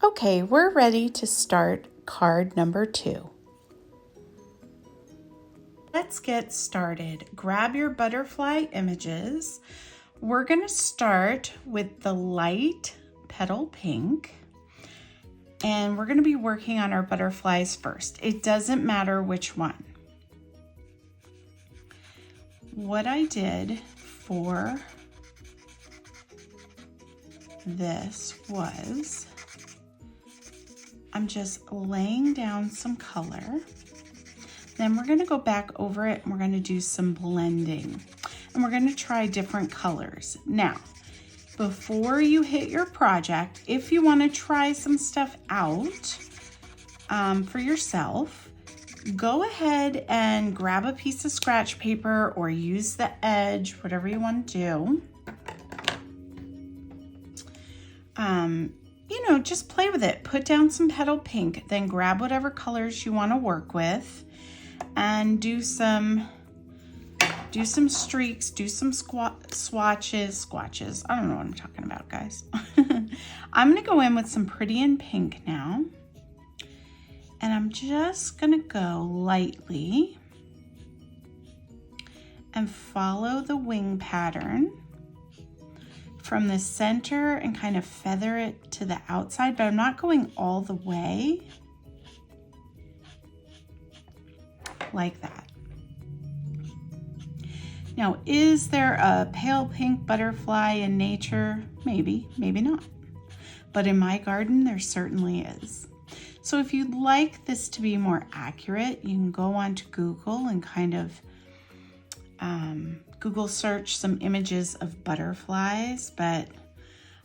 Okay, we're ready to start card number 2. Let's get started. Grab your butterfly images. We're going to start with the light petal pink, and we're going to be working on our butterflies first. It doesn't matter which one. What I did for this was I'm just laying down some color. Then we're going to go back over it and we're going to do some blending. And we're going to try different colors. Now, before you hit your project, if you want to try some stuff out for yourself, go ahead and grab a piece of scratch paper or use the edge, whatever you want to do. You know, just play with it. Put down some petal pink, then grab whatever colors you want to work with and do some streaks, do some swatches. I don't know what I'm talking about, guys. I'm going to go in with some pretty in pink now. And I'm just going to go lightly and follow the wing pattern from the center and kind of feather it to the outside, but I'm not going all the way like that. Now, is there a pale pink butterfly in nature? Maybe, maybe not. But in my garden, there certainly is. So if you'd like this to be more accurate, you can go onto Google and kind of Google search some images of butterflies, but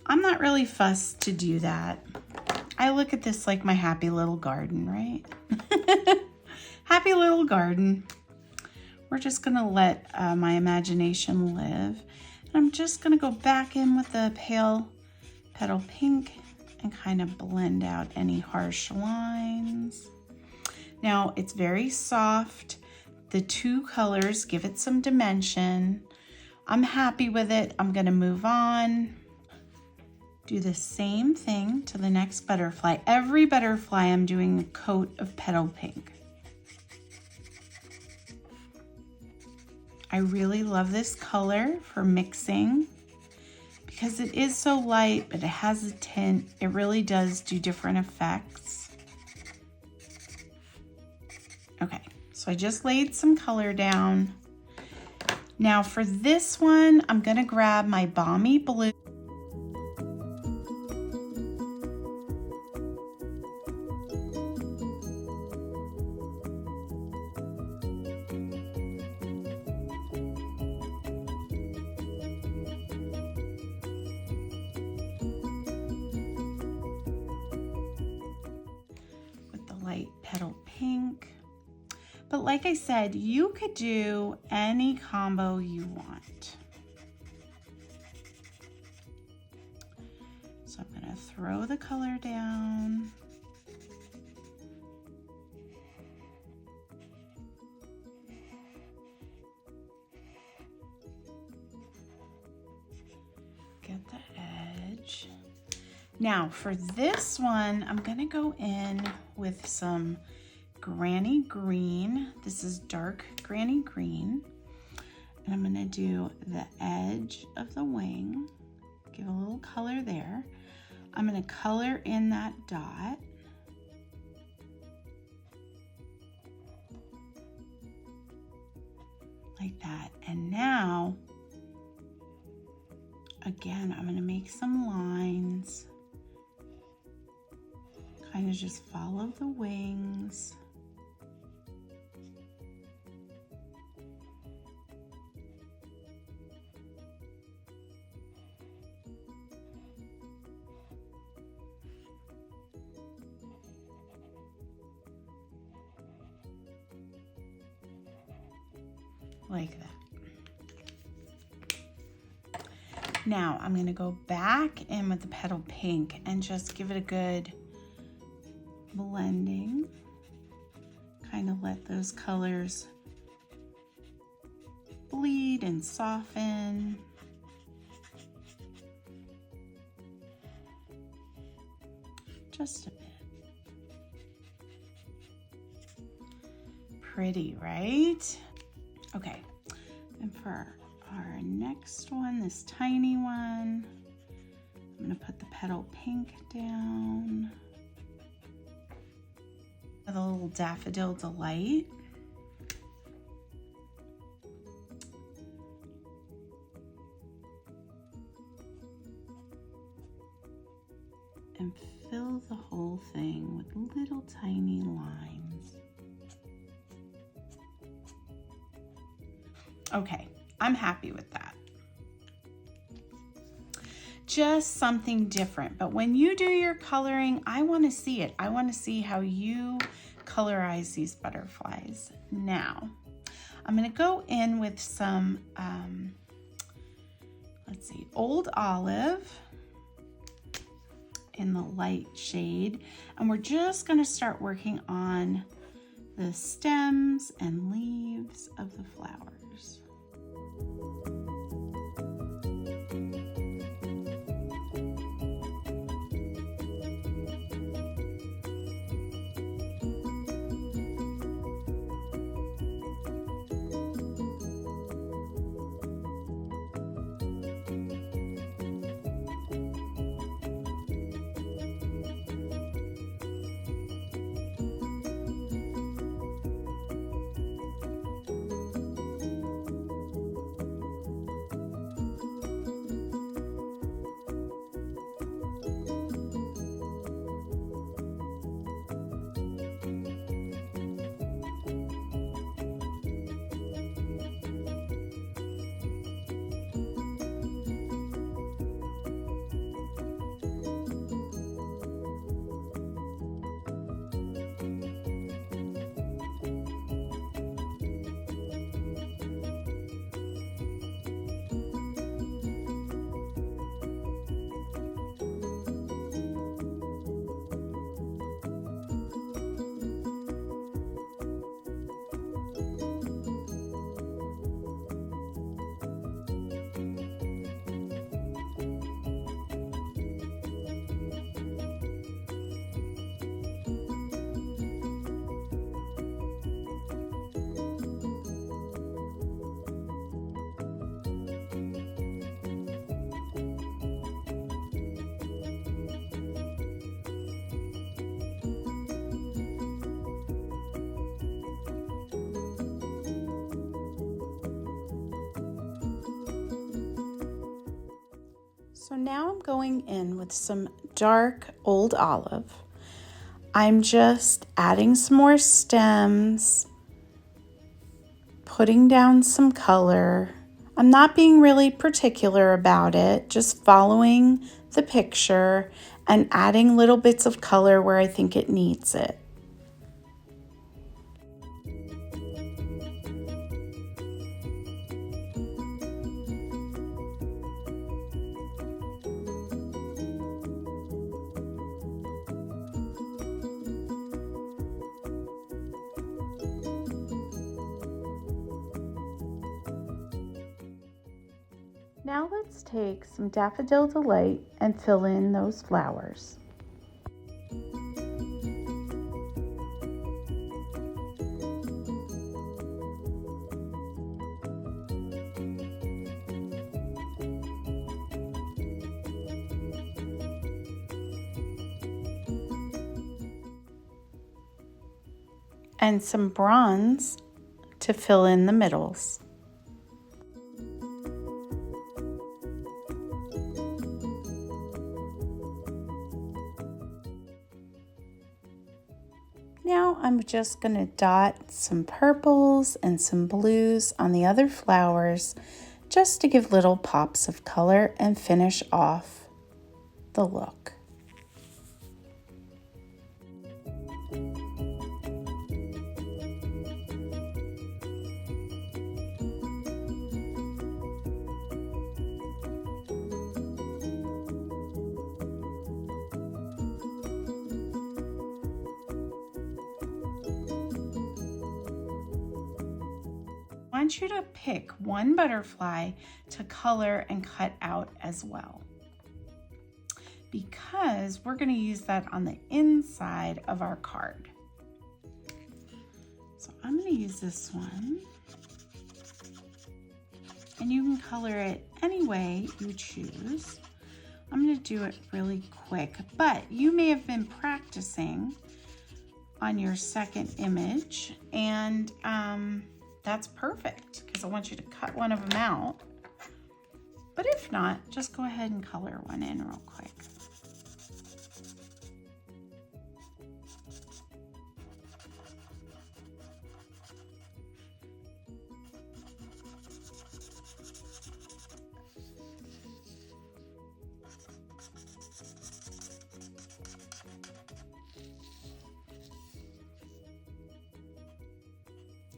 I'm not really fussed to do that. I look at this like my happy little garden, right? Happy little garden. We're just gonna let my imagination live. And I'm just gonna go back in with the pale petal pink and kind of blend out any harsh lines. Now it's very soft. The two colors give it some dimension. I'm happy with it. I'm gonna move on. Do the same thing to the next butterfly. Every butterfly I'm doing a coat of petal pink. I really love this color for mixing because it is so light, but it has a tint. It really does do different effects. Okay, so I just laid some color down. Now for this one, I'm gonna grab my Balmy Blue. Light petal pink. But like I said, you could do any combo you want. So I'm going to throw the color down. Get the edge. Now for this one, I'm gonna go in with some Granny Green. This is dark Granny Green. And I'm gonna do the edge of the wing. Give a little color there. I'm gonna color in that dot. Like that. And now, again, I'm gonna make some lines. Kind of just follow the wings. Like that. Now I'm going to go back in with the petal pink and just give it a good blending. Kind of let those colors bleed and soften. just a bit. Pretty, right? Okay, and for our next one, this tiny one, I'm gonna put the petal pink down. The little Daffodil Delight. And fill the whole thing with little tiny lines. Okay, I'm happy with that. Just something different, but when you do your coloring, I want to see it. I want to see how you colorize these butterflies. Now, I'm going to go in with some, let's see, Old Olive in the light shade, and we're just going to start working on the stems and leaves of the flowers. So now I'm going in with some dark Old Olive. I'm just adding some more stems, putting down some color. I'm not being really particular about it, just following the picture and adding little bits of color where I think it needs it. Now let's take some Daffodil Delight and fill in those flowers. And some bronze to fill in the middles. Now I'm just going to dot some purples and some blues on the other flowers just to give little pops of color and finish off the look. I want you to pick one butterfly to color and cut out as well. because we're going to use that on the inside of our card. So I'm going to use this one. And you can color it any way you choose. I'm going to do it really quick, but you may have been practicing on your second image, and that's perfect because I want you to cut one of them out. But if not, just go ahead and color one in real quick.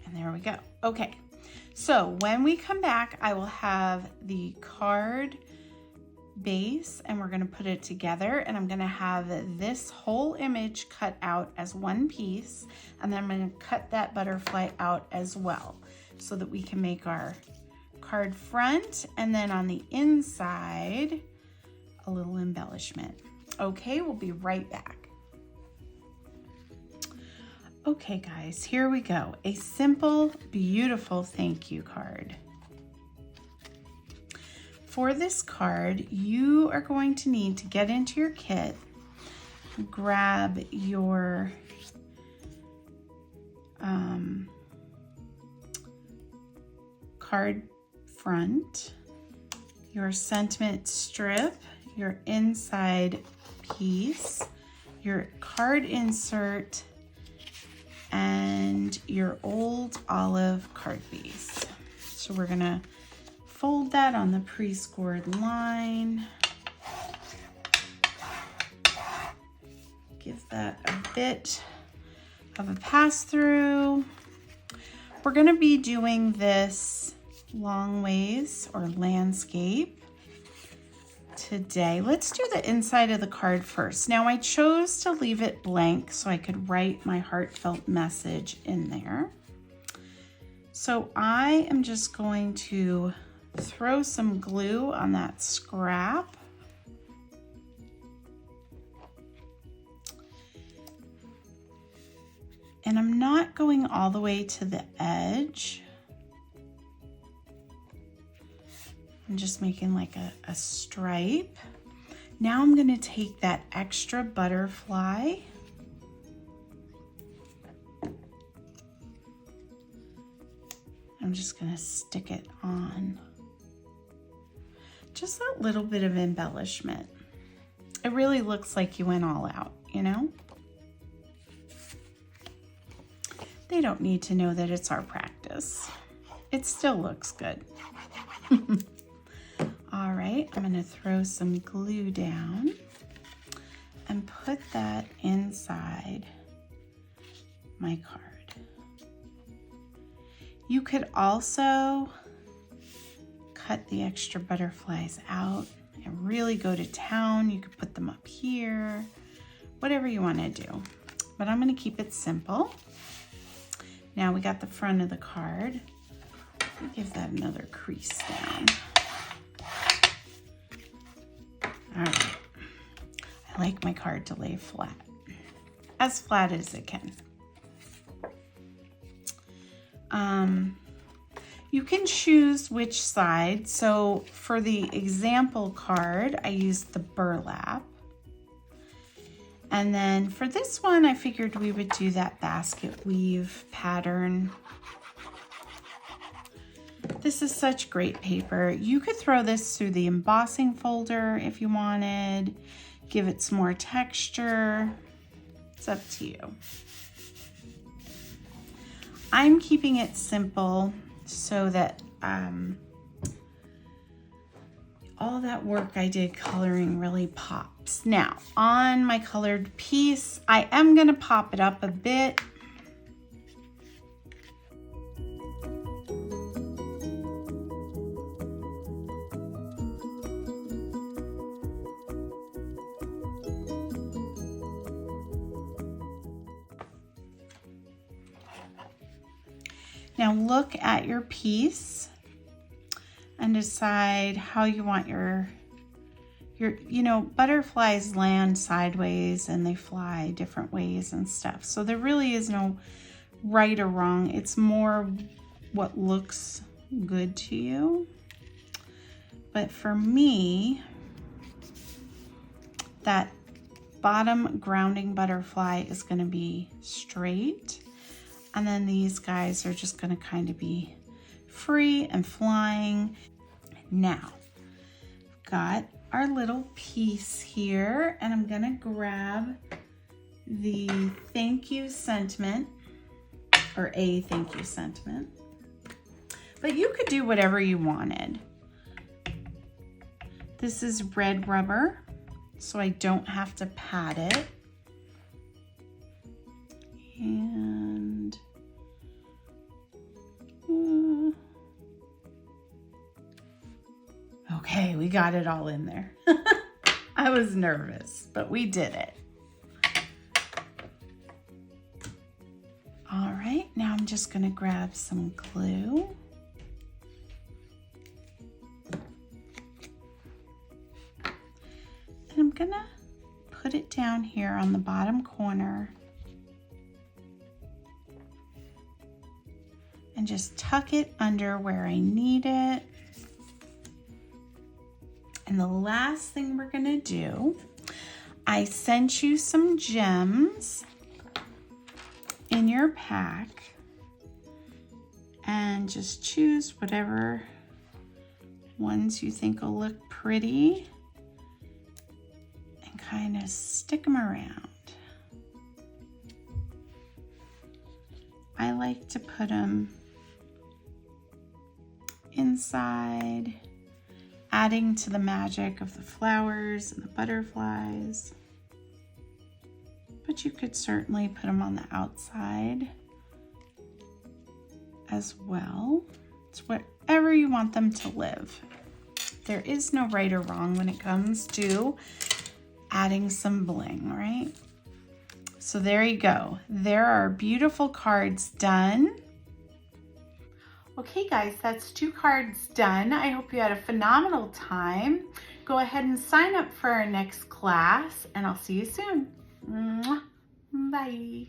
And there we go. Okay, so when we come back, I will have the card base and we're going to put it together, and I'm going to have this whole image cut out as one piece, and then I'm going to cut that butterfly out as well so that we can make our card front, and then on the inside a little embellishment. Okay, we'll be right back. Okay guys, here we go. A simple, beautiful thank you card. For this card, you are going to need to get into your kit, grab your card front, your sentiment strip, your inside piece, your card insert, and your old olive card base. So we're gonna fold that on the pre-scored line. Give that a bit of a pass through. We're gonna be doing this long ways or landscape today. Let's do the inside of the card first. Now I chose to leave it blank so I could write my heartfelt message in there. So I am just going to throw some glue on that scrap. And I'm not going all the way to the edge. I'm just making like a stripe. Now I'm gonna take that extra butterfly I'm just gonna stick it on. Just that little bit of embellishment. It really looks like you went all out, you know? They don't need to know that it's our practice. It still looks good. All right, I'm gonna throw some glue down and put that inside my card. You could also cut the extra butterflies out and really go to town. You could put them up here, whatever you wanna do. But I'm gonna keep it simple. Now we got the front of the card. Give that another crease down. All right, I like my card to lay flat as it can. You can choose which side. So for the example card, I used the burlap. And then for this one, I figured we would do that basket weave pattern. This is such great paper. You could throw this through the embossing folder if you wanted, give it some more texture. It's up to you. I'm keeping it simple so that all that work I did coloring really pops. Now, on my colored piece, I am gonna pop it up a bit. Now look at your piece and decide how you want your you know, butterflies land sideways and they fly different ways and stuff. So there really is no right or wrong. It's more what looks good to you. But for me, that bottom grounding butterfly is going to be straight. And then these guys are just going to kind of be free and flying. Now, got our little piece here, and I'm going to grab the thank you sentiment, or a thank you sentiment. But you could do whatever you wanted. This is red rubber, so I don't have to pat it. And okay, we got it all in there. I was nervous, but we did it. All right, now I'm just gonna grab some glue. And I'm gonna put it down here on the bottom corner and just tuck it under where I need it. And the last thing we're gonna do, I sent you some gems in your pack, and just choose whatever ones you think will look pretty and kind of stick them around. I like to put them inside, adding to the magic of the flowers and the butterflies. But you could certainly put them on the outside as well. It's wherever you want them to live. There is no right or wrong when it comes to adding some bling, right? So there you go. There are beautiful cards done. Okay guys, that's 2 cards done. I hope you had a phenomenal time. Go ahead and sign up for our next class, and I'll see you soon. Mwah. Bye.